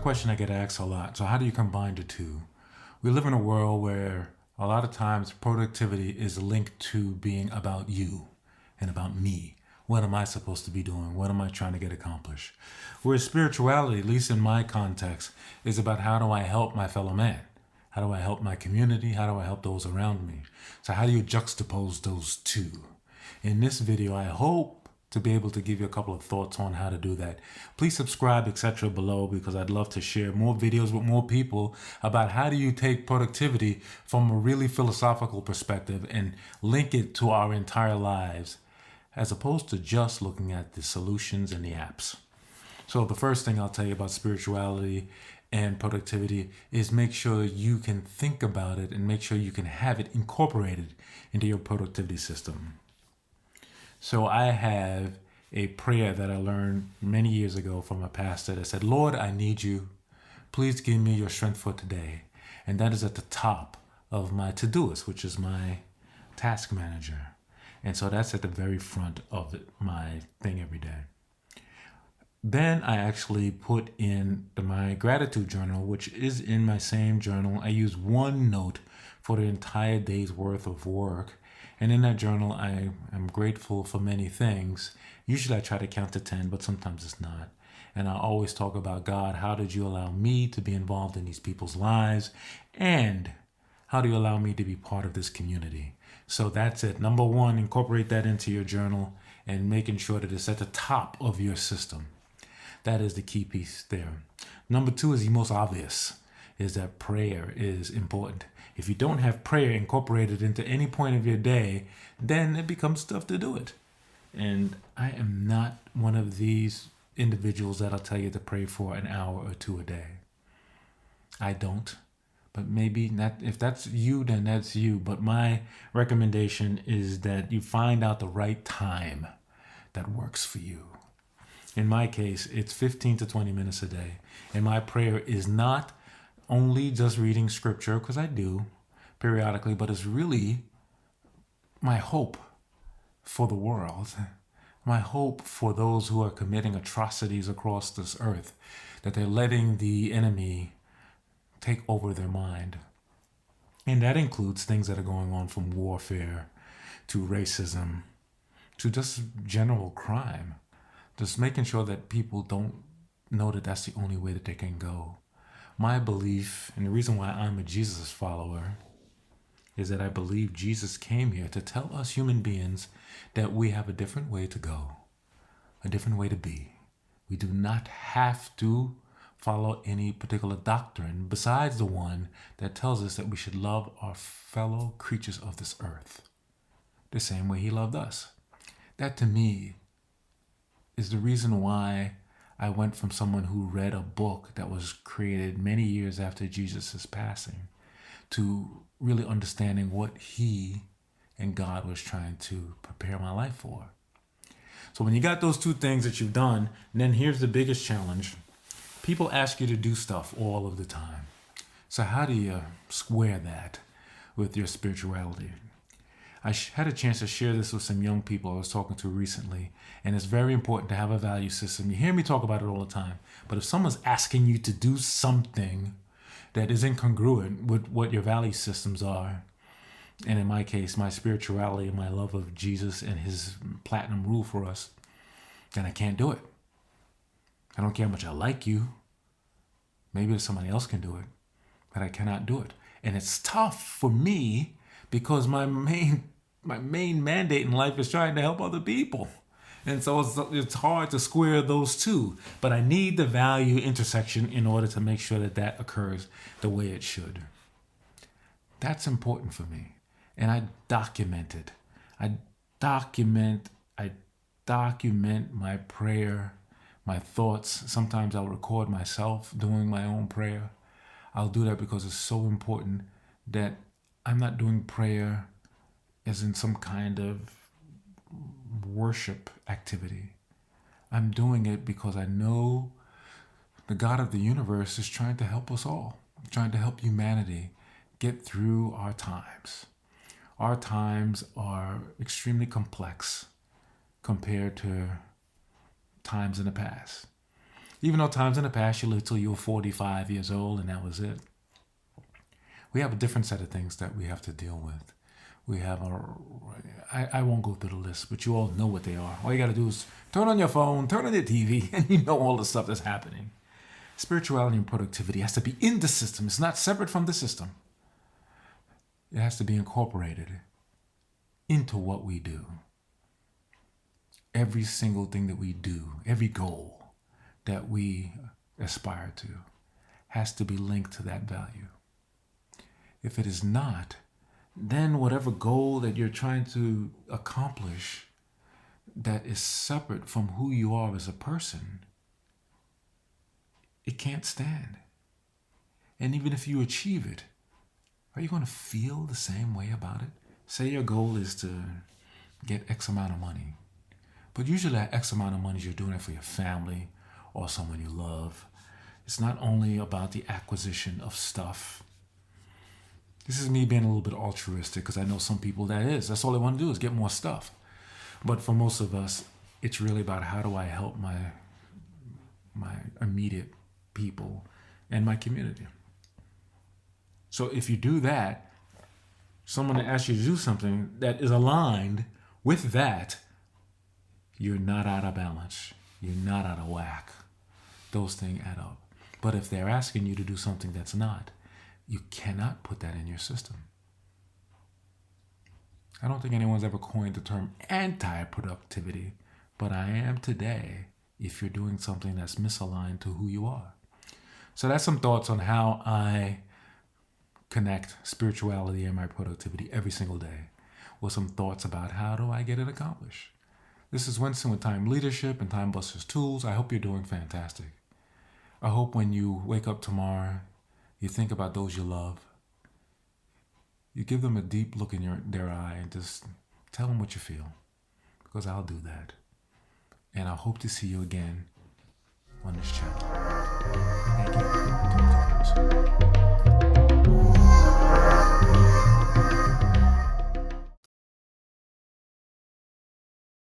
question I get asked a lot. So how do you combine the two? We live in a world where a lot of times productivity is linked to being about you and about me. What am I supposed to be doing? What am I trying to get accomplished? Whereas spirituality, at least in my context, is about how do I help my fellow man? How do I help my community? How do I help those around me? So how do you juxtapose those two? In this video, I hope to be able to give you a couple of thoughts on how to do that. Please subscribe, etc. below, because I'd love to share more videos with more people about how do you take productivity from a really philosophical perspective and link it to our entire lives, as opposed to just looking at the solutions and the apps. So the first thing I'll tell you about spirituality and productivity is make sure you can think about it and make sure you can have it incorporated into your productivity system. So I have a prayer that I learned many years ago from a pastor that said, Lord, I need you. Please give me your strength for today. And that is at the top of my Todoist, which is my task manager. And so that's at the very front of my thing every day. Then I actually put in my gratitude journal, which is in my same journal. I use one note for the entire day's worth of work. And in that journal, I am grateful for many things. Usually I try to count to 10, but sometimes it's not. And I always talk about, God, how did you allow me to be involved in these people's lives? And how do you allow me to be part of this community? So that's it. Number one, incorporate that into your journal and making sure that it's at the top of your system. That is the key piece there. Number two is the most obvious, is that prayer is important. If you don't have prayer incorporated into any point of your day, then it becomes tough to do it. And I am not one of these individuals that'll tell you to pray for an hour or two a day. I don't. But maybe not. If that's you, then that's you. But my recommendation is that you find out the right time that works for you. In my case, it's 15 to 20 minutes a day. And my prayer is not only just reading scripture, because I do periodically, but it's really my hope for the world, my hope for those who are committing atrocities across this earth, that they're letting the enemy take over their mind. And that includes things that are going on from warfare to racism to just general crime. Just making sure that people don't know that that's the only way that they can go. My belief, and the reason why I'm a Jesus follower, is that I believe Jesus came here to tell us human beings that we have a different way to go, a different way to be. We do not have to follow any particular doctrine besides the one that tells us that we should love our fellow creatures of this earth the same way he loved us. That to me is the reason why I went from someone who read a book that was created many years after Jesus' passing to really understanding what he and God was trying to prepare my life for. So when you got those two things that you've done, then here's the biggest challenge. People ask you to do stuff all of the time. So how do you square that with your spirituality? I had a chance to share this with some young people I was talking to recently, and it's very important to have a value system. You hear me talk about it all the time, but if someone's asking you to do something that is incongruent with what your value systems are, and in my case, my spirituality and my love of Jesus and his platinum rule for us, then I can't do it. I don't care how much I like you. Maybe somebody else can do it, but I cannot do it. And it's tough for me because my main mandate in life is trying to help other people. And so it's hard to square those two. But I need the value intersection in order to make sure that that occurs the way it should. That's important for me. And I document it. I document my prayer, my thoughts. Sometimes I'll record myself doing my own prayer. I'll do that because it's so important that I'm not doing prayer as in some kind of worship activity. I'm doing it because I know the God of the universe is trying to help us all, trying to help humanity get through our times. Our times are extremely complex compared to times in the past. Even though times in the past you lived till you were 45 years old and that was it. We have a different set of things that we have to deal with. We have I won't go through the list, but you all know what they are. All you got to do is turn on your phone, turn on your TV, and you know all the stuff that's happening. Spirituality and productivity has to be in the system. It's not separate from the system. It has to be incorporated into what we do. Every single thing that we do, every goal that we aspire to has to be linked to that value. If it is not, then whatever goal that you're trying to accomplish that is separate from who you are as a person, it can't stand. And even if you achieve it, are you going to feel the same way about it? Say your goal is to get X amount of money. But usually that X amount of money, you're doing it for your family or someone you love. It's not only about the acquisition of stuff. This is me being a little bit altruistic because I know some people that's all they want to do is get more stuff. But for most of us, it's really about how do I help my immediate people and my community. So if you do that, someone asks you to do something that is aligned with that, you're not out of balance. You're not out of whack. Those things add up. But if they're asking you to do something that's not, you cannot put that in your system. I don't think anyone's ever coined the term anti-productivity, but I am today if you're doing something that's misaligned to who you are. So that's some thoughts on how I connect spirituality and my productivity every single day, with some thoughts about how do I get it accomplished. This is Winston with Time Leadership and Time Busters Tools. I hope you're doing fantastic. I hope when you wake up tomorrow, you think about those you love. You give them a deep look in their eye and just tell them what you feel, because I'll do that. And I hope to see you again on this channel. Thank you. Talk to you guys.